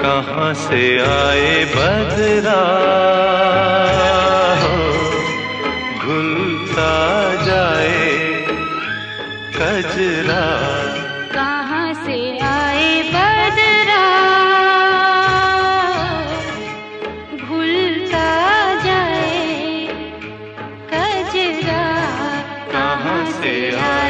कहाँ से आए बदरा हो, घुलता जाए कजरा। कहाँ से आए बदरा, घुलता जाए कजरा। कहाँ से आए